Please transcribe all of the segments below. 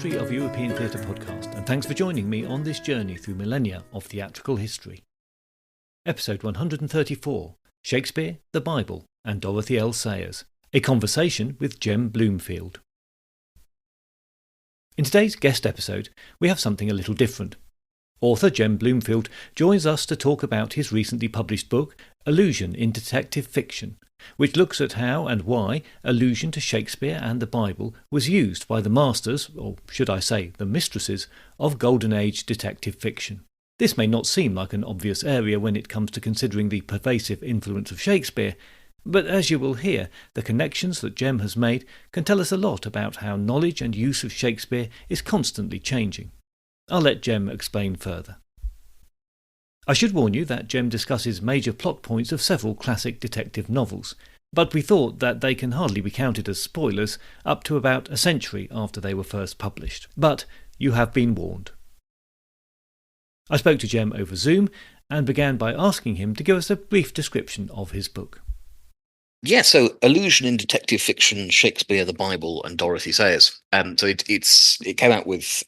History of European Theatre podcast, and thanks for joining me on this journey through millennia of theatrical history. Episode 134, Shakespeare, the Bible, and Dorothy L. Sayers, a conversation with Jem Bloomfield. In today's guest episode, we have something a little different. Author Jem Bloomfield joins us to talk about his recently published book, Allusion in Detective Fiction, which looks at how and why allusion to Shakespeare and the Bible was used by the masters, or should I say the mistresses, of Golden Age detective fiction. This may not seem like an obvious area when it comes to considering the pervasive influence of Shakespeare, but as you will hear, the connections that Jem has made can tell us a lot about how knowledge and use of Shakespeare is constantly changing. I'll let Jem explain further. I should warn you that Jem discusses major plot points of several classic detective novels, but we thought that they can hardly be counted as spoilers up to about a century after they were first published. But you have been warned. I spoke to Jem over Zoom and began by asking him to give us a brief description of his book. Yeah, so Allusion in Detective Fiction, Shakespeare, the Bible, and Dorothy Sayers. So it came out with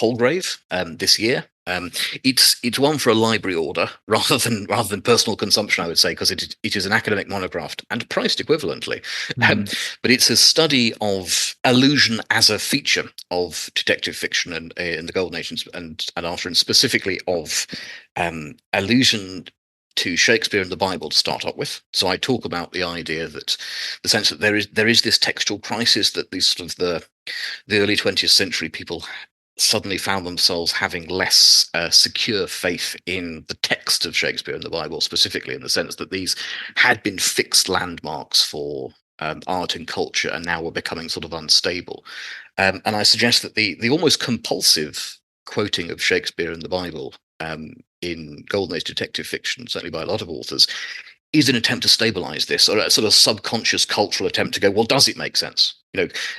Palgrave this year. It's one for a library order rather than personal consumption, I would say, because it is an academic monograph and priced equivalently. But it's a study of allusion as a feature of detective fiction and in the Golden Age and after, and specifically of allusion to Shakespeare and the Bible to start up with. So I talk about the idea that the sense that there is this textual crisis that these sort of the early 20th century people suddenly found themselves having less secure faith in the text of Shakespeare and the Bible, specifically in the sense that these had been fixed landmarks for art and culture and now were becoming sort of unstable. And I suggest that the almost compulsive quoting of Shakespeare and the Bible in Golden Age detective fiction, certainly by a lot of authors, is an attempt to stabilize this, or a sort of subconscious cultural attempt to go, well, does it make sense?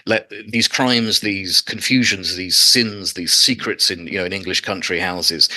Let these crimes, these confusions, these sins, these secrets in English country houses,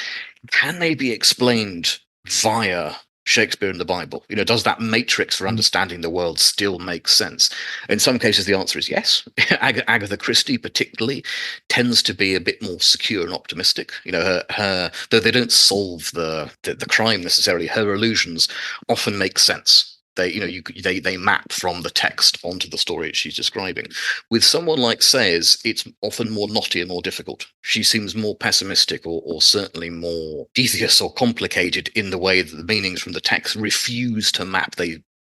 can they be explained via Shakespeare and the Bible? Does that matrix for understanding the world still make sense? In some cases, the answer is yes. Agatha Christie, particularly, tends to be a bit more secure and optimistic. Her though they don't solve the crime necessarily, her allusions often make sense. They map from the text onto the story she's describing. With someone like Sayers, it's often more knotty and more difficult. She seems more pessimistic or certainly more devious or complicated in the way that the meanings from the text refuse to map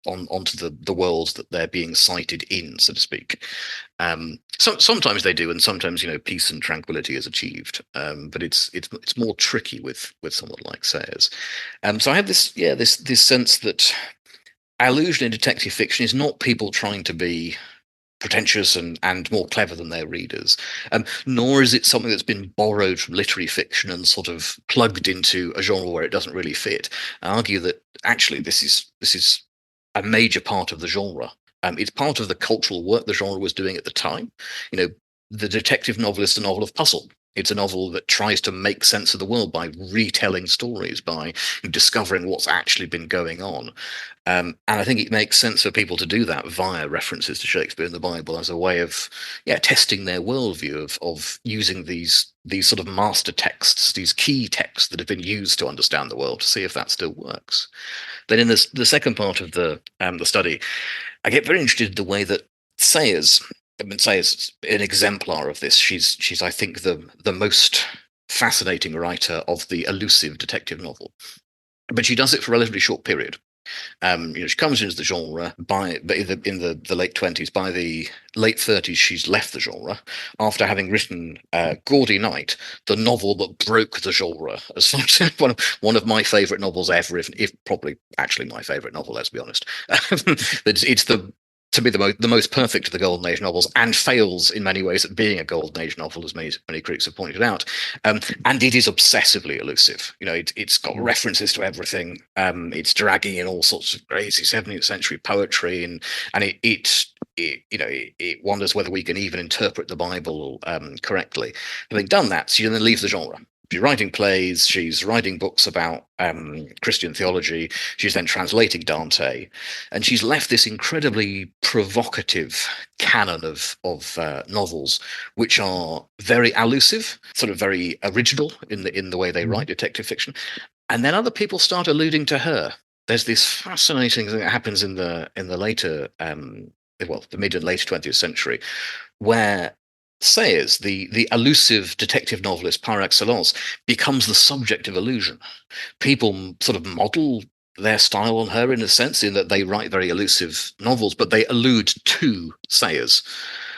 onto the worlds that they're being cited in, so to speak. Sometimes they do, and sometimes peace and tranquility is achieved. But it's more tricky with someone like Sayers. So I have this sense that allusion in detective fiction is not people trying to be pretentious and more clever than their readers, nor is it something that's been borrowed from literary fiction and sort of plugged into a genre where it doesn't really fit. I argue that actually this is a major part of the genre. It's part of the cultural work the genre was doing at the time. The detective novel is a novel of puzzle. It's a novel that tries to make sense of the world by retelling stories, by discovering what's actually been going on. And I think it makes sense for people to do that via references to Shakespeare and the Bible as a way of testing their worldview, of using these sort of master texts, these key texts that have been used to understand the world, to see if that still works. Then in the second part of the study, I get very interested in the way that Sayers is an exemplar of this. She's I think the most fascinating writer of the elusive detective novel, but she does it for a relatively short period. She comes into the genre in the late 20s. By the late 30s, she's left the genre after having written Gaudy Night, the novel that broke the genre. As one of my favourite novels ever, if probably actually my favourite novel. Let's be honest. It's to be the most perfect of the Golden Age novels, and fails in many ways at being a Golden Age novel, as many critics have pointed out. And it is obsessively elusive. It's got references to everything. It's dragging in all sorts of crazy 17th century poetry, and it wonders whether we can even interpret the Bible correctly. Having done that, she then leaves the genre. writing plays, she's writing books about Christian theology, she's then translating Dante, and she's left this incredibly provocative canon of novels, which are very allusive, sort of very original in the way they write detective fiction. And then other people start alluding to her. There's this fascinating thing that happens in the later, the mid and late 20th century, where Sayers, the elusive detective novelist par excellence, becomes the subject of allusion. People sort of model their style on her in a sense, in that they write very elusive novels, but they allude to Sayers.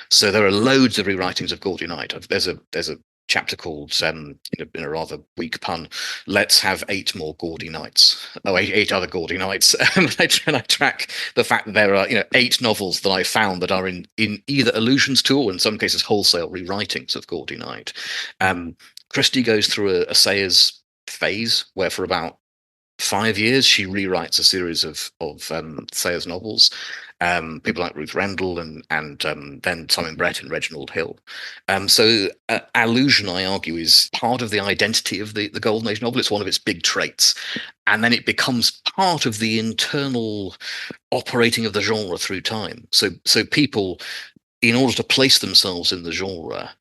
So there are loads of rewritings of Gaudy Night. There's a chapter called, in a rather weak pun, "Let's have 8 more Gaudy Nights." Oh, eight other Gaudy Nights. And I track the fact that there are 8 novels that I found that are in either allusions to, or in some cases wholesale rewritings of Gaudy Night. Christie goes through a Sayers phase where for about 5 years she rewrites a series of Sayers novels. People like Ruth Rendell and then Simon Brett and Reginald Hill. So allusion, I argue, is part of the identity of the Golden Age novel. It's one of its big traits. And then it becomes part of the internal operating of the genre through time. So people, in order to place themselves in the genre,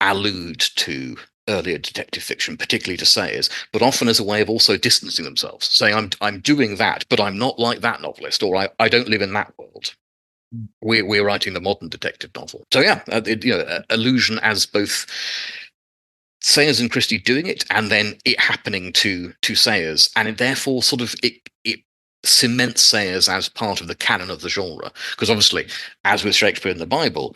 allude to earlier detective fiction, particularly to Sayers, but often as a way of also distancing themselves, saying, I'm doing that, but I'm not like that novelist, or I don't live in that world. We're writing the modern detective novel. So yeah, allusion as both Sayers and Christie doing it, and then it happening to Sayers, and it therefore sort of it cements Sayers as part of the canon of the genre. Because obviously, as with Shakespeare and the Bible,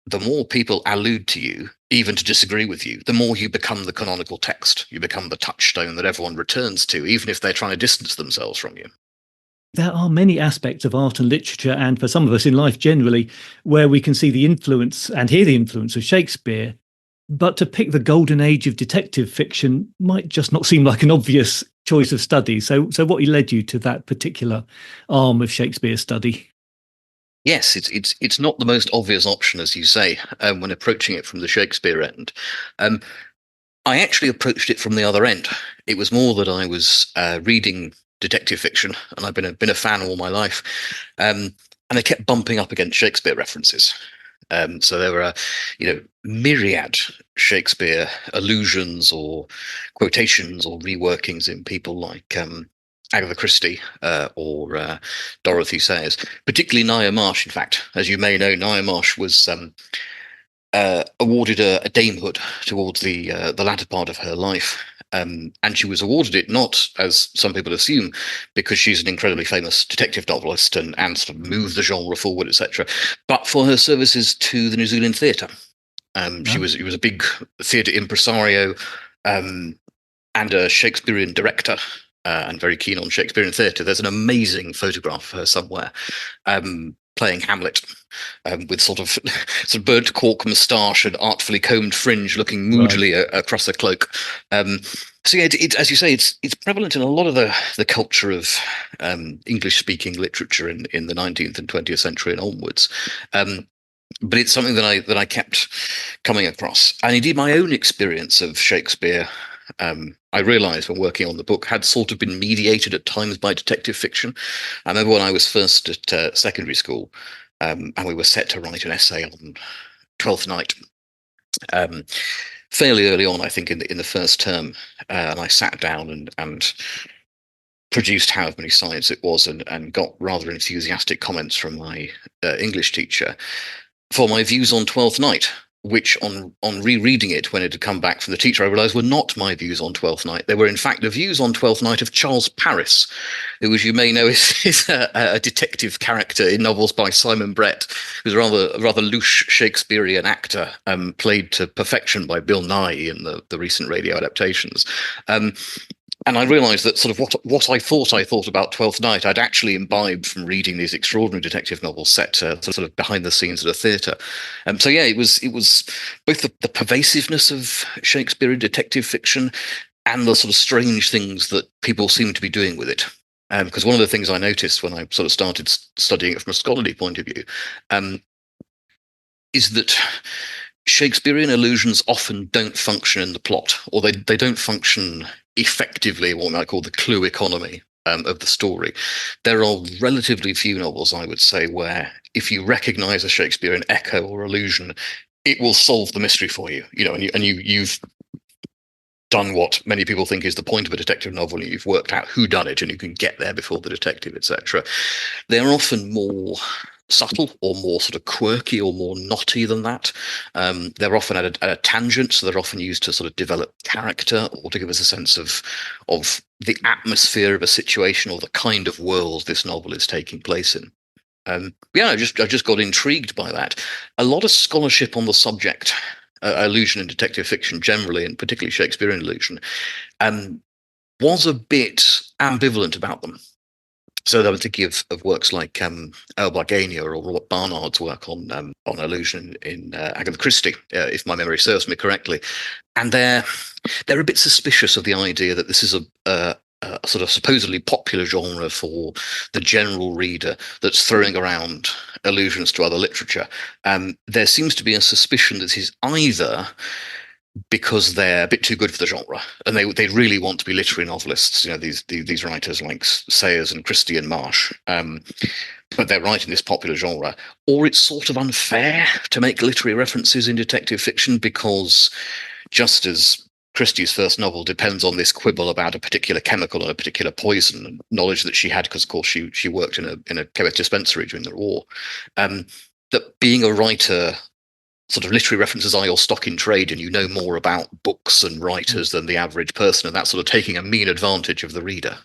the more people allude to you, even to disagree with you, the more you become the canonical text. You become the touchstone that everyone returns to, even if they're trying to distance themselves from you. There are many aspects of art and literature, and for some of us in life generally, where we can see the influence and hear the influence of Shakespeare. But to pick the golden age of detective fiction might just not seem like an obvious choice of study. So what led you to that particular arm of Shakespeare study? Yes, it's not the most obvious option, as you say, when approaching it from the Shakespeare end. I actually approached it from the other end. It was more that I was reading detective fiction, and I've been a fan all my life, and I kept bumping up against Shakespeare references. So there were, myriad Shakespeare allusions or quotations or reworkings in people like Agatha Christie or Dorothy Sayers, particularly Nia Marsh. In fact, as you may know, Nia Marsh was awarded a damehood towards the latter part of her life. And she was awarded it not, as some people assume, because she's an incredibly famous detective novelist and sort of moved the genre forward, etc., but for her services to the New Zealand theatre. She was a big theatre impresario and a Shakespearean director, and very keen on Shakespearean theatre. There's an amazing photograph of her somewhere playing Hamlet, with sort of burnt cork moustache and artfully combed fringe, looking moodily across a cloak. So yeah, as you say, it's prevalent in a lot of the culture of English-speaking literature in the 19th and 20th century and onwards. But it's something that I kept coming across, and indeed my own experience of Shakespeare, I realised when working on the book, had sort of been mediated at times by detective fiction. I remember when I was first at secondary school, and we were set to write an essay on Twelfth Night. Fairly early on, I think, in the first term, and I sat down and produced however many slides it was, and got rather enthusiastic comments from my English teacher for my views on Twelfth Night, which on rereading it when it had come back from the teacher, I realised were not my views on Twelfth Night. They were, in fact, the views on Twelfth Night of Charles Paris, who, as you may know, is a detective character in novels by Simon Brett, who's a rather louche Shakespearean actor, played to perfection by Bill Nighy in the recent radio adaptations. And I realised that sort of what I thought about Twelfth Night, I'd actually imbibed from reading these extraordinary detective novels set sort of behind the scenes at a theatre. So yeah, it was both the pervasiveness of Shakespearean detective fiction and the sort of strange things that people seem to be doing with it. Because one of the things I noticed when I sort of started studying it from a scholarly point of view is that Shakespearean allusions often don't function in the plot, or they don't function effectively, what we might call the clue economy of the story. There are relatively few novels, I would say, where if you recognize a Shakespearean echo or allusion, it will solve the mystery for you. You've done what many people think is the point of a detective novel. You've worked out who done it, and you can get there before the detective, etc. They're often more subtle or more sort of quirky or more knotty than that. They're often at a tangent, so they're often used to sort of develop character or to give us a sense of the atmosphere of a situation or the kind of world this novel is taking place in. I just got intrigued by that. A lot of scholarship on the subject, allusion in detective fiction generally, and particularly Shakespearean allusion, was a bit ambivalent about them. So I was thinking of works like El Bargania or Robert Barnard's work on allusion in Agatha Christie, if my memory serves me correctly, and they're a bit suspicious of the idea that this is a sort of supposedly popular genre for the general reader that's throwing around allusions to other literature. There seems to be a suspicion that this is either because they're a bit too good for the genre, and they really want to be literary novelists. These writers like Sayers and Christie and Marsh, but they're writing this popular genre, or it's sort of unfair to make literary references in detective fiction because just as Christie's first novel depends on this quibble about a particular chemical and a particular poison, and knowledge that she had because, of course, she worked in a chemist dispensary during the war. That being a writer, sort of literary references are your stock in trade, and you know more about books and writers than the average person, and that's sort of taking a mean advantage of the reader.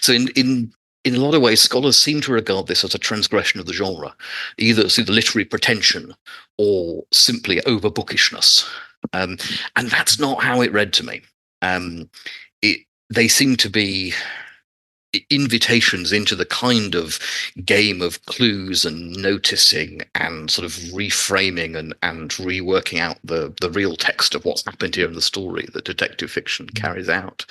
So in a lot of ways, scholars seem to regard this as a transgression of the genre, either through the literary pretension or simply overbookishness. And that's not how it read to me. They seem to be invitations into the kind of game of clues and noticing and sort of reframing and reworking out the real text of what's happened here in the story that detective fiction carries out.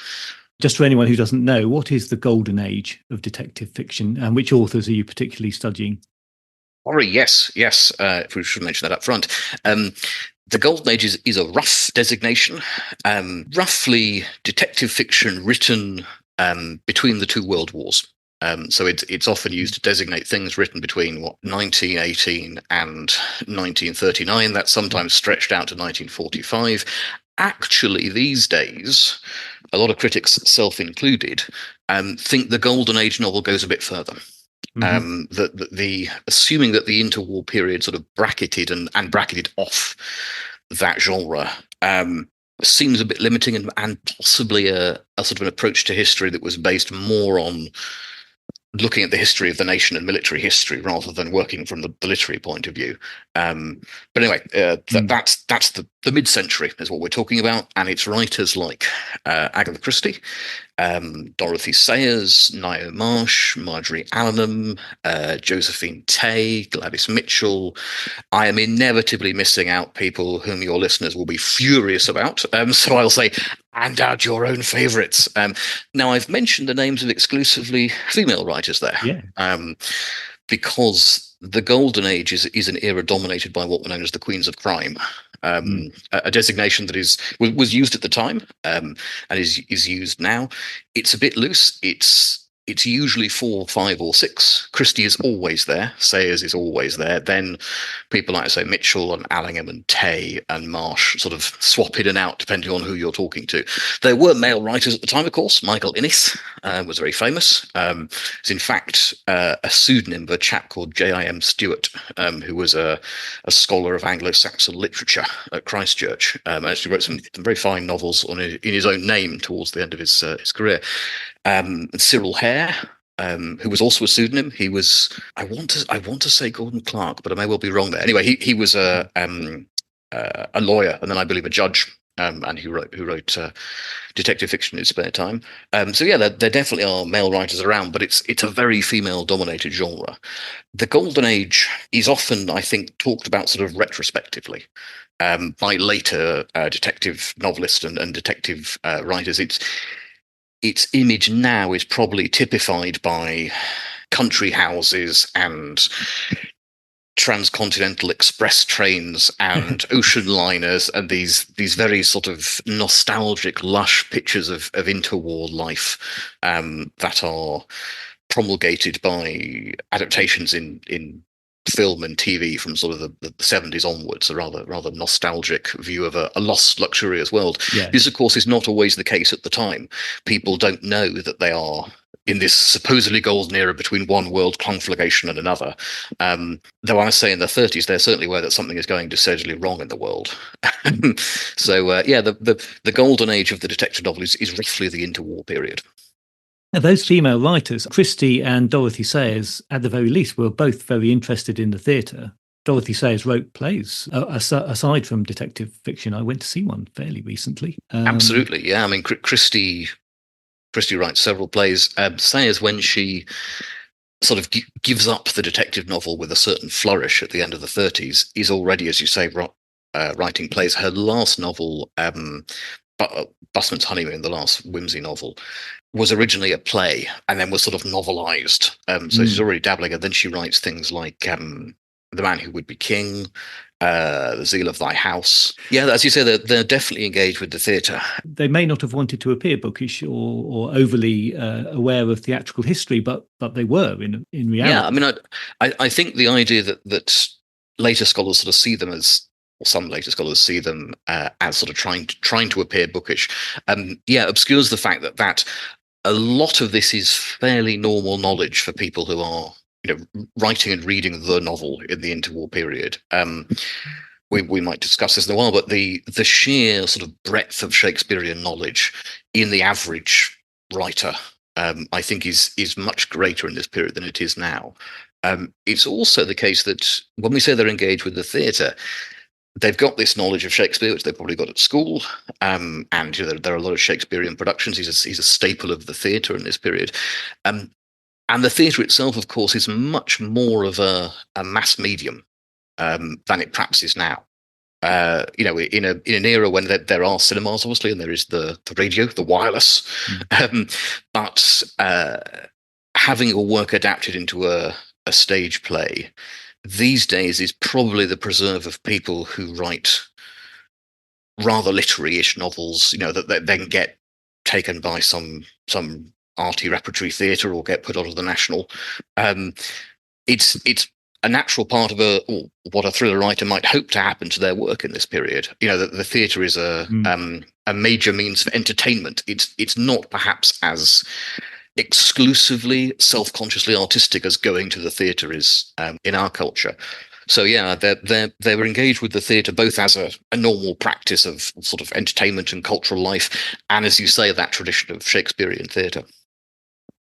Just for anyone who doesn't know, what is the golden age of detective fiction, and which authors are you particularly studying? Sorry, yes. If we should mention that up front. The Golden Age is a rough designation. Roughly detective fiction written between the two world wars. So it's often used to designate things written between 1918 and 1939. That's sometimes stretched out to 1945. Actually, these days, a lot of critics, self-included, think the Golden Age novel goes a bit further. Assuming that the interwar period sort of bracketed and bracketed off that genre seems a bit limiting, and possibly a sort of an approach to history that was based more on looking at the history of the nation and military history rather than working from the literary point of view. But anyway, that's the mid-century is what we're talking about, and it's writers like Agatha Christie, Dorothy Sayers, Ngaio Marsh, Marjorie Allenham, Josephine Tay, Gladys Mitchell. I am inevitably missing out people whom your listeners will be furious about. So I'll say, and add your own favourites. Now, I've mentioned the names of exclusively female writers there. Yeah. Because the Golden Age is an era dominated by what were known as the Queens of Crime, a designation that was used at the time and is used now. It's a bit loose. It's usually 4, 5, or 6. Christie is always there. Sayers is always there. Then people like, say, Mitchell and Allingham and Tay and Marsh sort of swap in and out depending on who you're talking to. There were male writers at the time, of course. Michael Innes was very famous. It's in fact a pseudonym of a chap called J.I.M. Stewart, who was a scholar of Anglo-Saxon literature at Christchurch. Actually wrote some very fine novels in his own name towards the end of his career. And Cyril Hare, who was also a pseudonym. He was, I want to say Gordon Clark, but I may well be wrong there. Anyway, he was a lawyer, and then I believe a judge, and who wrote detective fiction in his spare time. So yeah, there definitely are male writers around, but it's a very female-dominated genre. The Golden Age is often, I think, talked about sort of retrospectively by later detective novelists and detective writers. Its image now is probably typified by country houses and transcontinental express trains and ocean liners and these very sort of nostalgic, lush pictures of interwar life that are promulgated by adaptations in film and TV from sort of the 70s onwards, a rather nostalgic view of a lost, luxurious world. Yeah. This, of course, is not always the case at the time. People don't know that they are in this supposedly golden era between one world conflagration and another. Though I say in the 30s, they're certainly aware that something is going decidedly wrong in the world. So, the golden age of the detective novel is roughly the interwar period. Now, those female writers, Christie and Dorothy Sayers, at the very least, were both very interested in the theatre. Dorothy Sayers wrote plays. Aside from detective fiction, I went to see one fairly recently. Absolutely, yeah. I mean, Christie writes several plays. Sayers, when she sort of gives up the detective novel with a certain flourish at the end of the 30s, is already, as you say, writing plays. Her last novel, Busman's Honeymoon, the last whimsy novel, was originally a play and then was sort of novelized. So she's already dabbling, and then she writes things like The Man Who Would Be King, The Zeal of Thy House. Yeah, as you say, they're definitely engaged with the theatre. They may not have wanted to appear bookish or overly aware of theatrical history, but they were in reality. Yeah, I mean, I think the idea that later scholars sort of see them as, or some later scholars see them as sort of trying to appear bookish, obscures the fact that a lot of this is fairly normal knowledge for people who are, writing and reading the novel in the interwar period. We might discuss this in a while, but the sheer sort of breadth of Shakespearean knowledge in the average writer, I think, is much greater in this period than it is now. It's also the case that when we say they're engaged with the theatre, they've got this knowledge of Shakespeare, which they've probably got at school, and there are a lot of Shakespearean productions. He's a staple of the theatre in this period, and the theatre itself, of course, is much more of a mass medium than it perhaps is now. In an era when there are cinemas, obviously, and there is the radio, the wireless, but having a work adapted into a stage play these days is probably the preserve of people who write rather literary-ish novels, that then get taken by some arty repertory theatre or get put onto the National. It's a natural part of what a thriller writer might hope to happen to their work in this period. The theatre is a major means for entertainment. It's not perhaps as exclusively self-consciously artistic as going to the theatre is in our culture. So yeah, they were engaged with the theatre both as a normal practice of sort of entertainment and cultural life, and as you say, that tradition of Shakespearean theatre.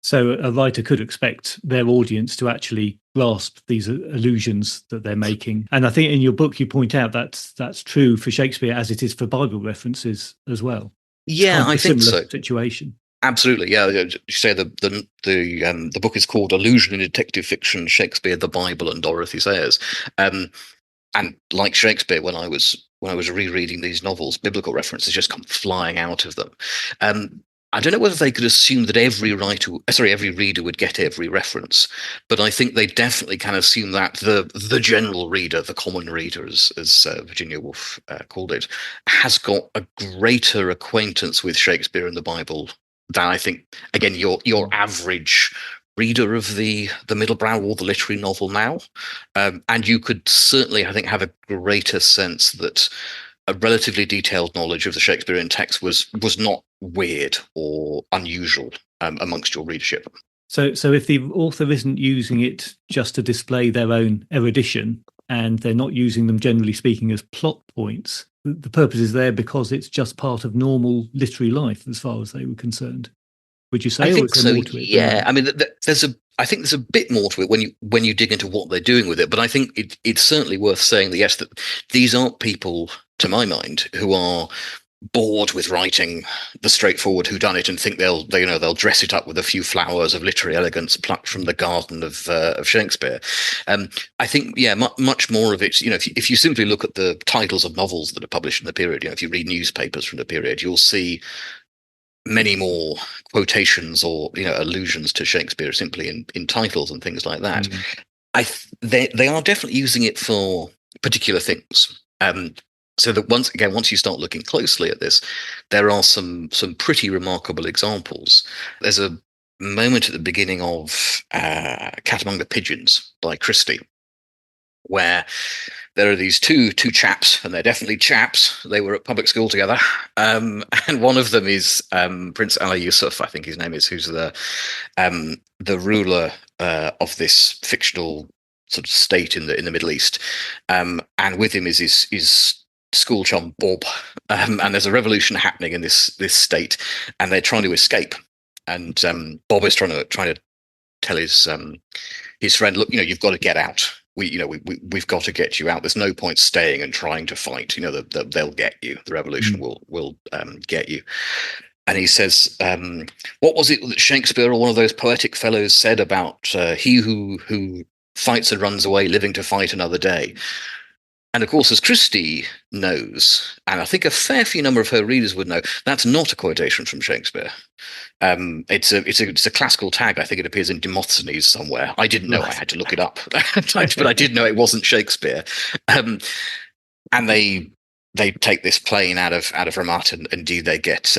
So a writer could expect their audience to actually grasp these allusions that they're making. And I think in your book you point out that's true for Shakespeare as it is for Bible references as well. Yeah, I think so. Situation. Absolutely, yeah. You say the book is called Allusion in Detective Fiction: Shakespeare, the Bible, and Dorothy Sayers. And like Shakespeare, when I was rereading these novels, biblical references just come flying out of them. I don't know whether they could assume that every reader would get every reference, but I think they definitely can assume that the general reader, the common reader, as Virginia Woolf called it, has got a greater acquaintance with Shakespeare and the Bible than I think, again, your average reader of the middlebrow or the literary novel now. And you could certainly, I think, have a greater sense that a relatively detailed knowledge of the Shakespearean text was not weird or unusual amongst your readership. So if the author isn't using it just to display their own erudition, and they're not using them, generally speaking, as plot points, the purpose is there because it's just part of normal literary life as far as they were concerned. Would you say? I think so. More to it? Yeah, I mean, I think there's a bit more to it when you dig into what they're doing with it. But I think it's certainly worth saying that yes, that these aren't people, to my mind, who are bored with writing the straightforward whodunit and think they'll dress it up with a few flowers of literary elegance plucked from the garden of Shakespeare. I think much more of it. If you simply look at the titles of novels that are published in the period, if you read newspapers from the period, you'll see many more quotations or allusions to Shakespeare simply in titles and things like that. They are definitely using it for particular things. So that once you start looking closely at this, there are some pretty remarkable examples. There's a moment at the beginning of Cat Among the Pigeons by Christie, where there are these two chaps, and they're definitely chaps. They were at public school together, and one of them is Prince Ali Yusuf, I think his name is, who's the ruler of this fictional sort of state in the Middle East, and with him is his school chum Bob, and there's a revolution happening in this state, and they're trying to escape, and Bob is trying to tell his friend, look, you've got to get out. We've got to get you out. There's no point staying and trying to fight. They'll get you. The revolution will get you. And he says, what was it that Shakespeare or one of those poetic fellows said about he who fights and runs away, living to fight another day? And of course, as Christie knows, and I think a fair few number of her readers would know, that's not a quotation from Shakespeare. It's a classical tag. I think it appears in Demosthenes somewhere. I didn't know. I had to look it up, but I did know it wasn't Shakespeare. And they take this plane out of Ramat, and indeed they get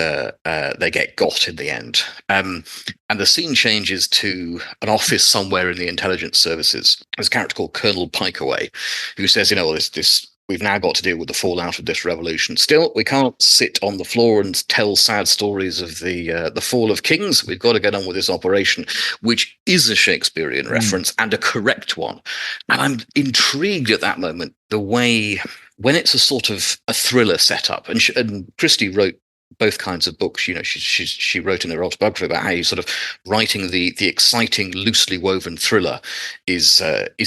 got in the end. And the scene changes to an office somewhere in the intelligence services. There's a character called Colonel Pikeaway, who says, this we've now got to deal with the fallout of this revolution. Still, we can't sit on the floor and tell sad stories of the fall of kings. We've got to get on with this operation, which is a Shakespearean reference, and a correct one. And I'm intrigued at that moment, the way, when it's a sort of a thriller setup, and Christie wrote both kinds of books. She wrote in her autobiography about how you sort of writing the exciting, loosely woven thriller is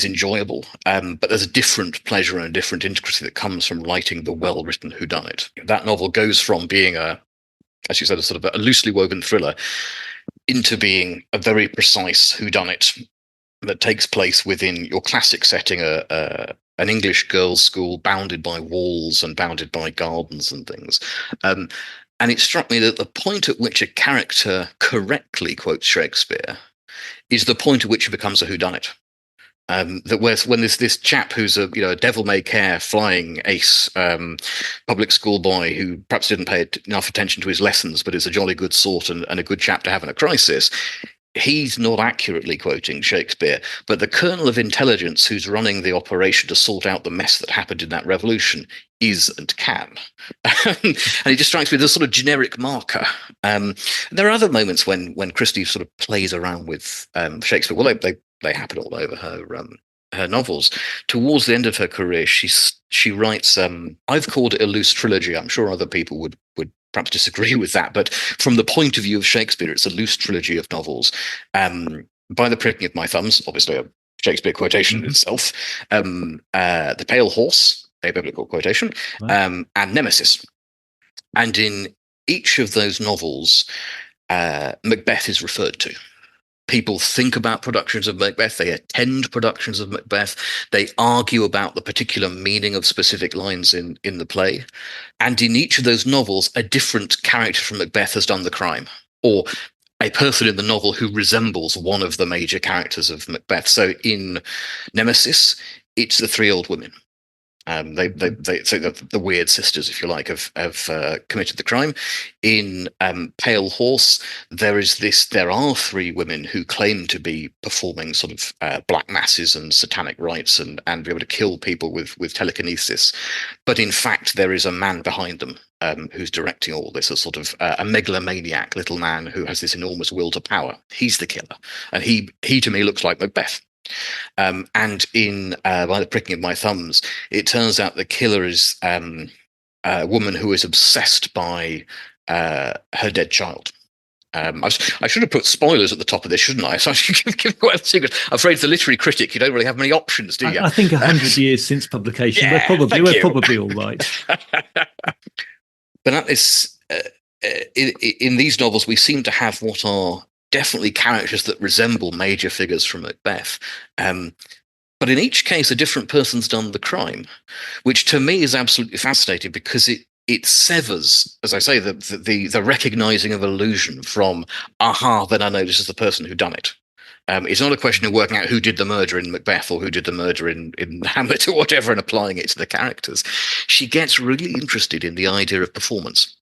enjoyable, but there's a different pleasure and a different intricacy that comes from writing the well-written whodunit. That novel goes from being as you said, a sort of a loosely woven thriller into being a very precise whodunit that takes place within your classic setting, an English girls' school bounded by walls and bounded by gardens and things. And it struck me that the point at which a character correctly quotes Shakespeare is the point at which it becomes a whodunit. That when there's this chap who's a devil-may-care flying ace public school boy who perhaps didn't pay enough attention to his lessons, but is a jolly good sort and a good chap to have in a crisis, he's not accurately quoting Shakespeare, but the colonel of intelligence who's running the operation to sort out the mess that happened in that revolution is and can. And it just strikes me as a sort of generic marker. There are other moments when Christie sort of plays around with Shakespeare. Well, they happen all over her novels. Towards the end of her career, she writes, I've called it a loose trilogy. I'm sure other people would perhaps disagree with that, but from the point of view of Shakespeare, it's a loose trilogy of novels. By the Pricking of My Thumbs, obviously a Shakespeare quotation itself, The Pale Horse, a biblical quotation, and Nemesis. And in each of those novels, Macbeth is referred to. People think about productions of Macbeth. They attend productions of Macbeth. They argue about the particular meaning of specific lines in the play. And in each of those novels, a different character from Macbeth has done the crime, or a person in the novel who resembles one of the major characters of Macbeth. So in Nemesis, it's the three old women. They say the weird sisters, if you like, have committed the crime. In Pale Horse, there are three women who claim to be performing sort of black masses and satanic rites and be able to kill people with telekinesis, but in fact there is a man behind them who's directing all this, a sort of a megalomaniac little man who has this enormous will to power. He's the killer, and he to me looks like Macbeth. And in By the Pricking of My Thumbs, it turns out the killer is a woman who is obsessed by her dead child. I should have put spoilers at the top of this, shouldn't I? So I should give away the secret. I'm afraid as a literary critic, you don't really have many options, do you? I think 100 years since publication, yeah, we're probably all right. But at this, in these novels, we seem to have what are definitely characters that resemble major figures from Macbeth. But in each case, a different person's done the crime, which to me is absolutely fascinating because it severs, as I say, the recognizing of allusion from, aha, then I know this is the person who done it. It's not a question of working out who did the murder in Macbeth or who did the murder in Hamlet or whatever and applying it to the characters. She gets really interested in the idea of performance.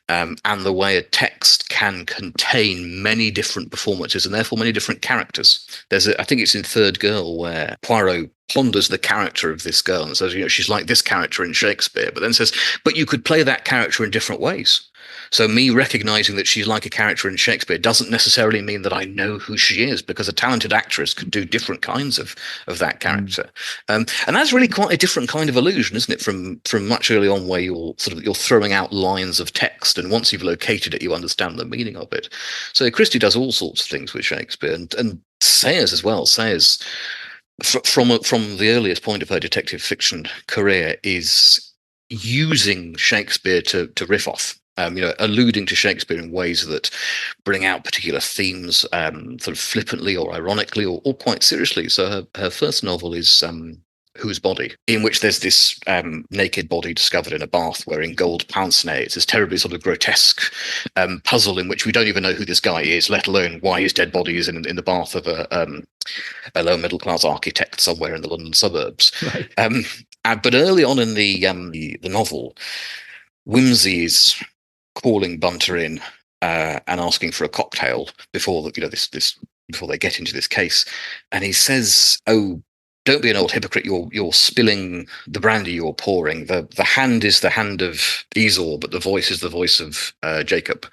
And the way a text can contain many different performances and therefore many different characters. I think it's in Third Girl where Poirot ponders the character of this girl and says, she's like this character in Shakespeare, but then says, but you could play that character in different ways. So me recognizing that she's like a character in Shakespeare doesn't necessarily mean that I know who she is, because a talented actress could do different kinds of that character. And that's really quite a different kind of illusion, isn't it? From much early on, where you're throwing out lines of text, and once you've located it, you understand the meaning of it. So Christie does all sorts of things with Shakespeare, and Sayers as well. Sayers, from the earliest point of her detective fiction career, is using Shakespeare to riff off. Alluding to Shakespeare in ways that bring out particular themes, sort of flippantly or ironically or quite seriously. So her first novel is Whose Body, in which there's this naked body discovered in a bath wearing gold pince-nez. It's this terribly sort of grotesque puzzle in which we don't even know who this guy is, let alone why his dead body is in the bath of a lower middle class architect somewhere in the London suburbs. Right. But early on in the novel, Whimsy is calling Bunter in and asking for a cocktail before before they get into this case, and he says, "Oh, don't be an old hypocrite. You're spilling the brandy you're pouring. The hand is the hand of Esau, but the voice is the voice of Jacob."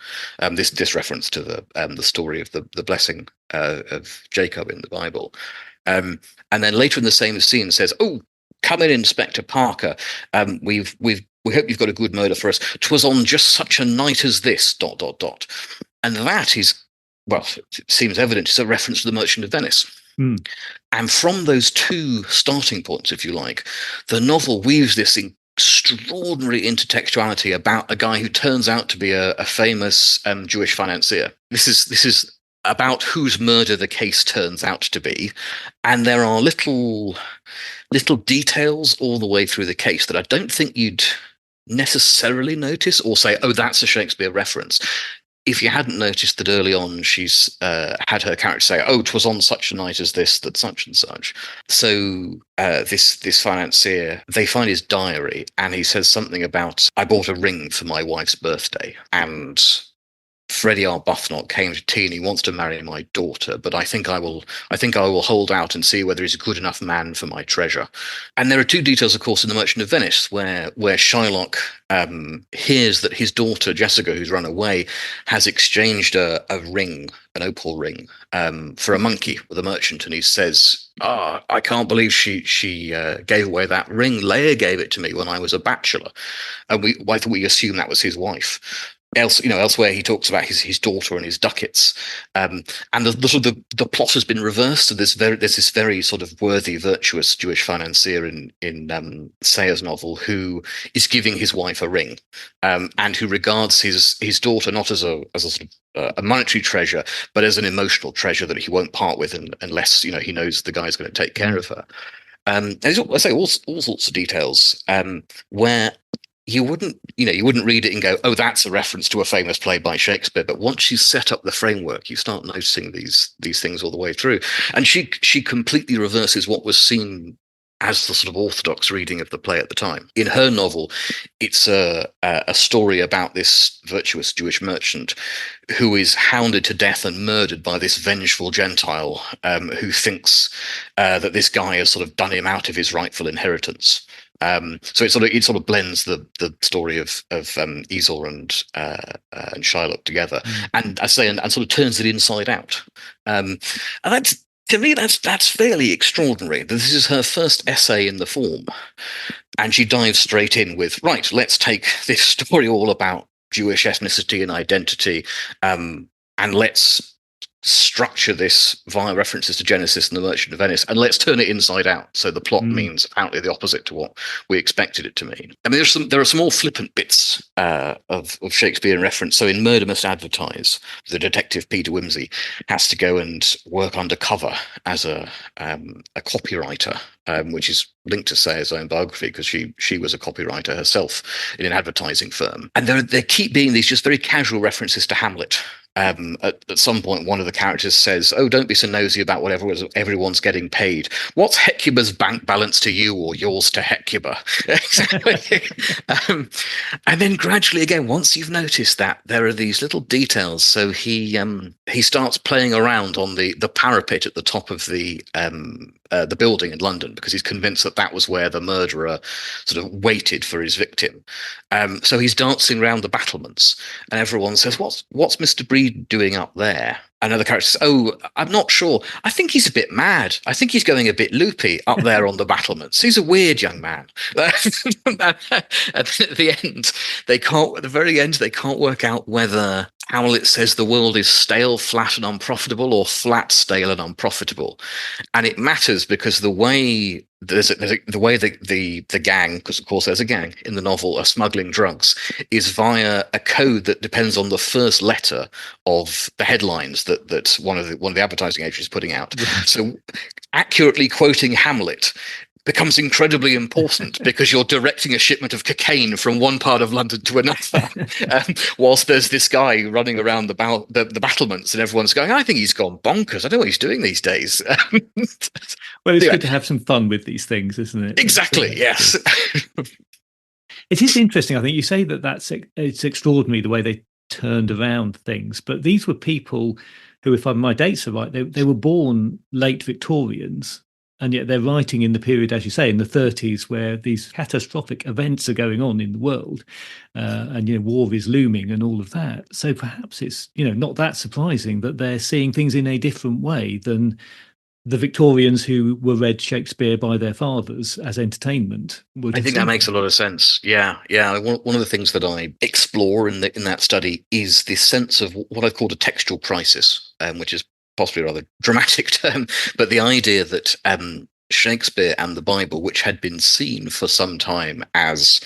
This reference to the story of the blessing of Jacob in the Bible. And then later in the same scene says, "Oh, come in, Inspector Parker. We hope you've got a good murder for us. 'Twas on just such a night as this, ... And that is, well, it seems evident, it's a reference to The Merchant of Venice. And from those two starting points, if you like, the novel weaves this extraordinary intertextuality about a guy who turns out to be a famous Jewish financier. This is about whose murder the case turns out to be, and there are little details all the way through the case that I don't think you'd necessarily notice or say, oh, that's a Shakespeare reference, if you hadn't noticed that early on she's had her character say, "Oh, 'twas on such a night as this that such and such." So this financier, they find his diary, and he says something about, "I bought a ring for my wife's birthday, and Freddie Arbuthnot came to tea and he wants to marry my daughter, but I think I will hold out and see whether he's a good enough man for my treasure." And there are two details, of course, in The Merchant of Venice, where Shylock hears that his daughter Jessica, who's run away, has exchanged a ring, an opal ring, for a monkey with a merchant, and he says, "I can't believe she gave away that ring. Leia gave it to me when I was a bachelor," and we assume that was his wife. Elsewhere he talks about his daughter and his ducats, and the plot has been reversed. So there's this very sort of worthy, virtuous Jewish financier in Sayers' novel who is giving his wife a ring, and who regards his daughter not as a sort of a monetary treasure, but as an emotional treasure that he won't part with unless he knows the guy's going to take care of her. And I say all sorts of details where you wouldn't read it and go, "Oh, that's a reference to a famous play by Shakespeare." But once you set up the framework, you start noticing these things all the way through. And she completely reverses what was seen as the sort of orthodox reading of the play at the time. In her novel, it's a story about this virtuous Jewish merchant who is hounded to death and murdered by this vengeful Gentile who thinks that this guy has sort of done him out of his rightful inheritance. So it sort of blends the story of Esau and Shylock together, and I say, and sort of turns it inside out. And that's, to me, that's fairly extraordinary. This is her first essay in the form, and she dives straight in with, right, let's take this story all about Jewish ethnicity and identity, and let's structure this via references to Genesis and The Merchant of Venice, and let's turn it inside out. So the plot means apparently the opposite to what we expected it to mean. I mean, there are some more flippant bits of Shakespearean reference. So in Murder Must Advertise, the detective Peter Wimsey has to go and work undercover as a copywriter, which is linked to Sayers' own biography, because she was a copywriter herself in an advertising firm. And there keep being these just very casual references to Hamlet. At some point, one of the characters says, "Oh, don't be so nosy about whatever everyone's getting paid. What's Hecuba's bank balance to you, or yours to Hecuba?" um, and then gradually, again, once you've noticed that, there are these little details. So he starts playing around on the parapet at the top of the building in London, because he's convinced that that was where the murderer sort of waited for his victim. So he's dancing around the battlements, and everyone says, "What's Mr. Breed doing up there?" Another character says, "Oh, I'm not sure. I think he's a bit mad. I think he's going a bit loopy up there on the battlements. He's a weird young man." And at the end, at the very end, they can't work out whether Hamlet says the world is stale, flat, and unprofitable, or flat, stale, and unprofitable. And it matters because the way the gang, because of course there's a gang in the novel, are smuggling drugs, is via a code that depends on the first letter of the headlines that one of the advertising agents is putting out. Right. So accurately quoting Hamlet becomes incredibly important because you're directing a shipment of cocaine from one part of London to another, whilst there's this guy running around the battlements, and everyone's going, "I think he's gone bonkers. I don't know what he's doing these days." Well, it's good to have some fun with these things, isn't it? Exactly, yes. It is interesting. I think you say it's extraordinary the way they turned around things, but these were people who, if my dates are right, they were born late Victorians. And yet they're writing in the period, as you say, in the 30s, where these catastrophic events are going on in the world, and war is looming and all of that. So perhaps it's not that surprising that they're seeing things in a different way than the Victorians who were read Shakespeare by their fathers as entertainment would. I think that makes a lot of sense. Yeah. One of the things that I explore in that study is this sense of what I've called a textual crisis, which is possibly a rather dramatic term, but the idea that Shakespeare and the Bible, which had been seen for some time as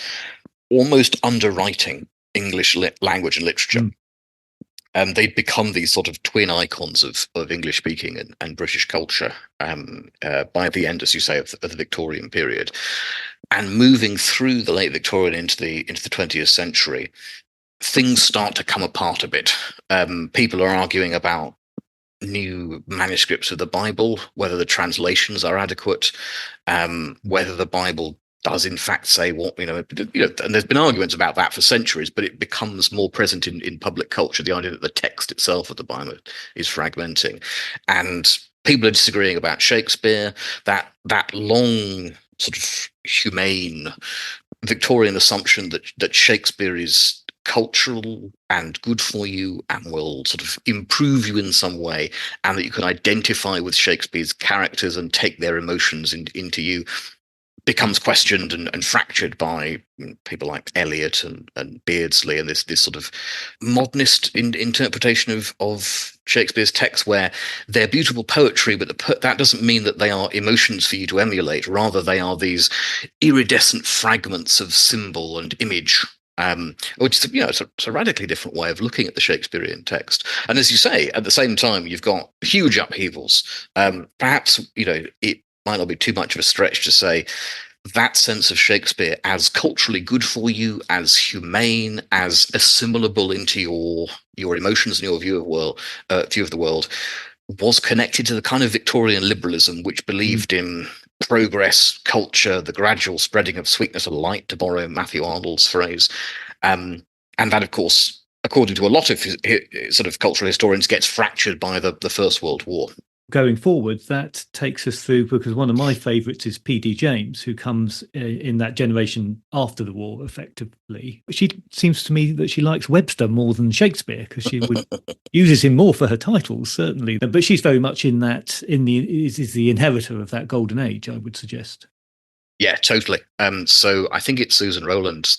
almost underwriting English language and literature, they'd become these sort of twin icons of English speaking and British culture by the end, as you say, of the Victorian period. And moving through the late Victorian into the 20th century, things start to come apart a bit. People are arguing about new manuscripts of the Bible, whether the translations are adequate, whether the Bible does in fact say what, and there's been arguments about that for centuries, but it becomes more present in public culture, the idea that the text itself of the Bible is fragmenting. And people are disagreeing about Shakespeare, that long sort of humane Victorian assumption that Shakespeare is cultural and good for you and will sort of improve you in some way, and that you can identify with Shakespeare's characters and take their emotions into you, becomes questioned and fractured by people like Eliot and Beardsley, and this sort of modernist interpretation of Shakespeare's text, where they're beautiful poetry, but that doesn't mean that they are emotions for you to emulate. Rather, they are these iridescent fragments of symbol and image, which is it's a radically different way of looking at the Shakespearean text. And as you say, at the same time, you've got huge upheavals. Perhaps it might not be too much of a stretch to say that sense of Shakespeare as culturally good for you, as humane, as assimilable into your emotions and your view of the world, was connected to the kind of Victorian liberalism which believed in progress, culture, the gradual spreading of sweetness and light, to borrow Matthew Arnold's phrase. And that, of course, according to a lot of sort of cultural historians, gets fractured by the First World War. Going forward, that takes us through, because one of my favourites is P.D. James, who comes in that generation after the war, effectively. She seems to me that she likes Webster more than Shakespeare, because she uses him more for her titles, certainly. But she's very much is the inheritor of that golden age, I would suggest. Yeah, totally. So I think it's Susan Rowland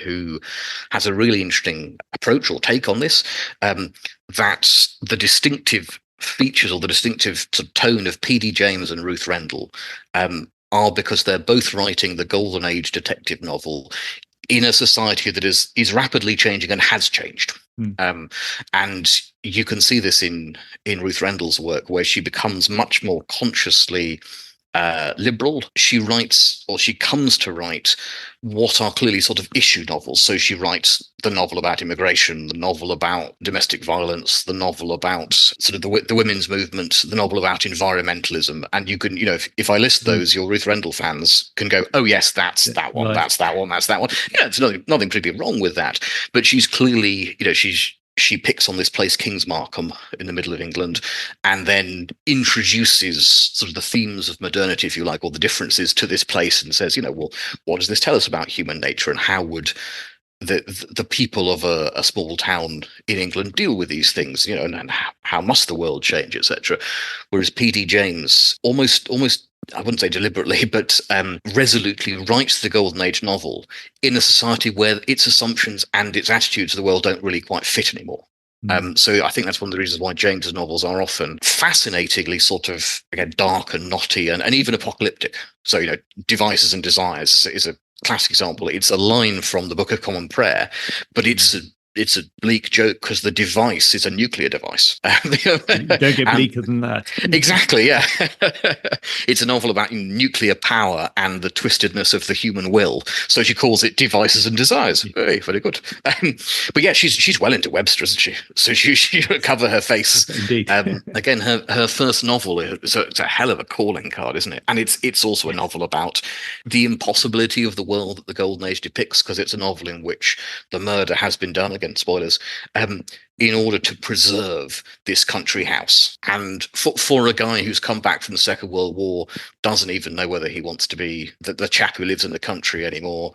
who has a really interesting approach or take on this, that the distinctive features or the distinctive tone of P.D. James and Ruth Rendell are because they're both writing the golden age detective novel in a society that is rapidly changing and has changed. And you can see this in Ruth Rendell's work, where she becomes much more consciously liberal. She writes, or she comes to write, what are clearly sort of issue novels. So she writes the novel about immigration, the novel about domestic violence, the novel about sort of the women's movement, the novel about environmentalism. And you can, if I list those, your Ruth Rendell fans can go, oh yes, that's that one, right. that's that one, that's that one. Yeah, there's nothing particularly wrong with that. But she's clearly, she picks on this place, Kings Markham, in the middle of England, and then introduces sort of the themes of modernity, if you like, or the differences to this place, and says, well, what does this tell us about human nature, and how would the people of a small town in England deal with these things, and how must the world change, etc. Whereas P.D. James almost I wouldn't say deliberately, but resolutely writes the Golden Age novel in a society where its assumptions and its attitude to the world don't really quite fit anymore. So I think that's one of the reasons why James's novels are often fascinatingly sort of, again, dark and knotty and even apocalyptic. So, Devices and Desires is a classic example. It's a line from the Book of Common Prayer, but it's a bleak joke because the device is a nuclear device. You don't get bleaker than that. Exactly, yeah. It's a novel about nuclear power and the twistedness of the human will. So she calls it Devices and Desires. Very, very good. But yeah, she's well into Webster, isn't she? So she cover her face. Indeed. Again, her first novel it's a hell of a calling card, isn't it? And it's also a novel about the impossibility of the world that the Golden Age depicts, because it's a novel in which the murder has been done, again, spoilers, in order to preserve this country house. And for a guy who's come back from the Second World War, doesn't even know whether he wants to be the chap who lives in the country anymore.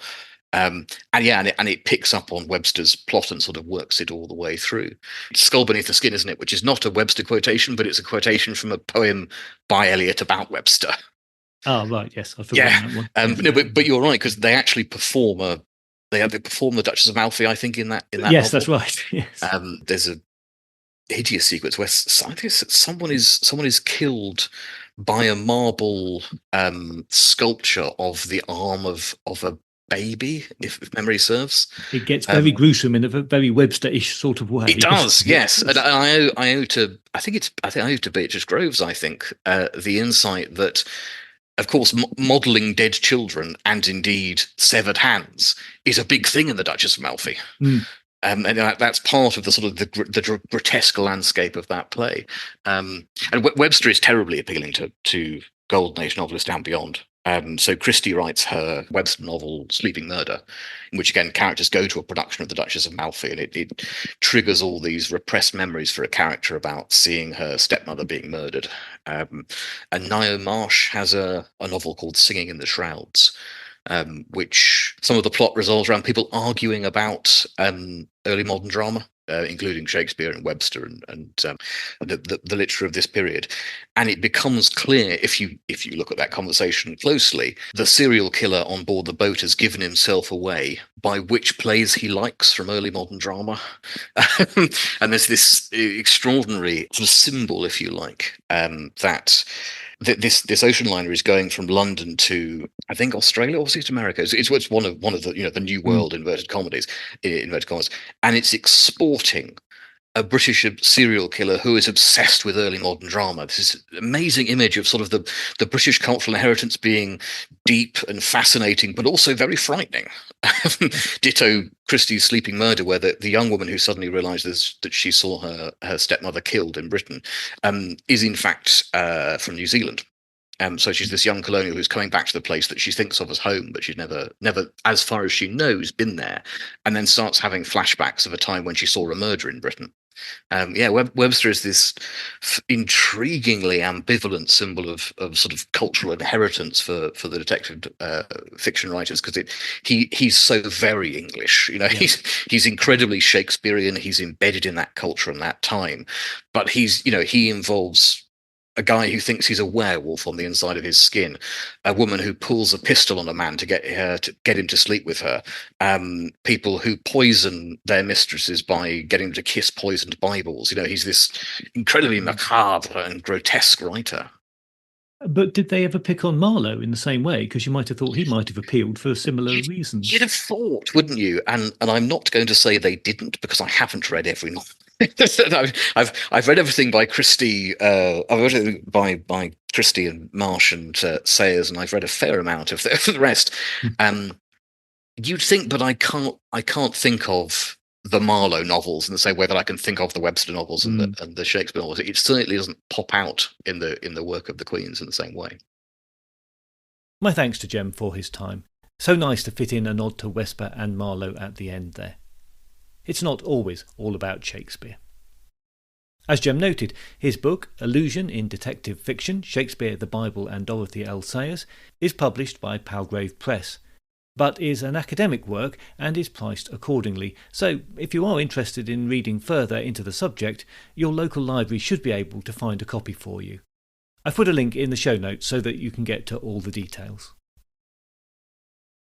And it picks up on Webster's plot and sort of works it all the way through. It's Skull Beneath the Skin, isn't it? Which is not a Webster quotation, but it's a quotation from a poem by Eliot about Webster. Oh, right, yes, I forgot that one. No, but you're right, because they actually perform they perform the Duchess of Malfi, I think, in that yes, novel. that's right. Yes. There's a hideous sequence where I think someone is killed by a marble sculpture of the arm of a baby, if memory serves. It gets very gruesome in a very Webster-ish sort of way. It does, yes. And I owe to Beatrice Groves, I think, the insight that, of course, modelling dead children and indeed severed hands is a big thing in the Duchess of Malfi. And that's part of the sort of the grotesque landscape of that play. And Webster is terribly appealing to Golden Age novelists and beyond. So Christie writes her Webster novel Sleeping Murder, in which, again, characters go to a production of the Duchess of Malfi, and it triggers all these repressed memories for a character about seeing her stepmother being murdered. And Ngaio Marsh has a novel called Singing in the Shrouds, which some of the plot resolves around people arguing about early modern drama, including Shakespeare and Webster and the literature of this period. And it becomes clear, if you look at that conversation closely, the serial killer on board the boat has given himself away by which plays he likes from early modern drama. And there's this extraordinary sort of symbol, if you like, that this ocean liner is going from London to, I think, Australia, obviously to America. It's one of the the New World inverted commas, and it's exporting a British serial killer who is obsessed with early modern drama. This is an amazing image of sort of the British cultural inheritance being deep and fascinating, but also very frightening. Ditto Christie's Sleeping Murder, where the young woman who suddenly realizes that she saw her stepmother killed in Britain is in fact from New Zealand. So she's this young colonial who's coming back to the place that she thinks of as home, but she's never, as far as she knows, been there, and then starts having flashbacks of a time when she saw a murder in Britain. Webster is this intriguingly ambivalent symbol of sort of cultural inheritance for the detective fiction writers, because he's so very English. He's incredibly Shakespearean. He's embedded in that culture and that time, but he involves a guy who thinks he's a werewolf on the inside of his skin, a woman who pulls a pistol on a man to get him to sleep with her, people who poison their mistresses by getting them to kiss poisoned Bibles. He's this incredibly macabre and grotesque writer. But did they ever pick on Marlowe in the same way? Because you might have thought he might have appealed for similar reasons. You'd have thought, wouldn't you? And I'm not going to say they didn't, because I haven't read every novel. I've read everything by Christie. I've read everything by Christie and Marsh and Sayers, and I've read a fair amount of the rest. You'd think, but I can't think of the Marlowe novels in the same way that I can think of the Webster novels and the Shakespeare novels. It certainly doesn't pop out in the work of the Queens in the same way. My thanks to Jem for his time. So nice to fit in a nod to Wesper and Marlowe at the end there. It's not always all about Shakespeare. As Jem noted, his book, Allusion in Detective Fiction, Shakespeare, the Bible and Dorothy L. Sayers, is published by Palgrave Press, but is an academic work and is priced accordingly. So, if you are interested in reading further into the subject, your local library should be able to find a copy for you. I've put a link in the show notes so that you can get to all the details.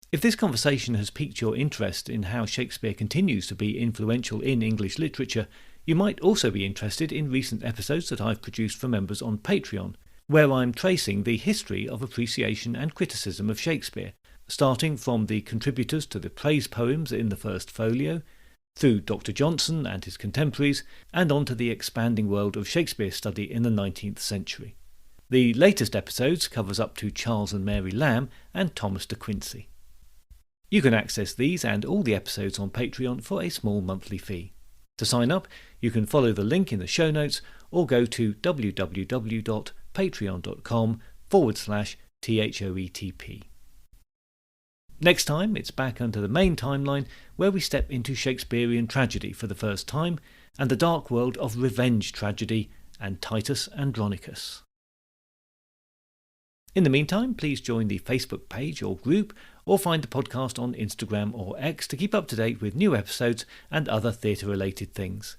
If this conversation has piqued your interest in how Shakespeare continues to be influential in English literature, you might also be interested in recent episodes that I've produced for members on Patreon, where I'm tracing the history of appreciation and criticism of Shakespeare, starting from the contributors to the praise poems in the first folio, through Dr. Johnson and his contemporaries, and on to the expanding world of Shakespeare study in the 19th century. The latest episodes covers up to Charles and Mary Lamb and Thomas de Quincey. You can access these and all the episodes on Patreon for a small monthly fee. To sign up, you can follow the link in the show notes or go to www.patreon.com/THOETP. Next time, it's back under the main timeline where we step into Shakespearean tragedy for the first time and the dark world of revenge tragedy and Titus Andronicus. In the meantime, please join the Facebook page or group or find the podcast on Instagram or X to keep up to date with new episodes and other theatre-related things.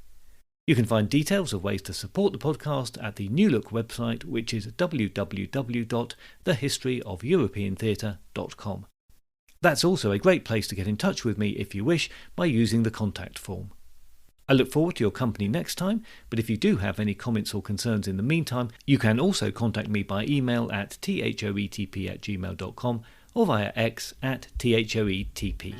You can find details of ways to support the podcast at the New Look website, which is www.thehistoryofeuropeantheatre.com. That's also a great place to get in touch with me if you wish by using the contact form. I look forward to your company next time, but if you do have any comments or concerns in the meantime, you can also contact me by email at thoetp@gmail.com or via X at thoetp.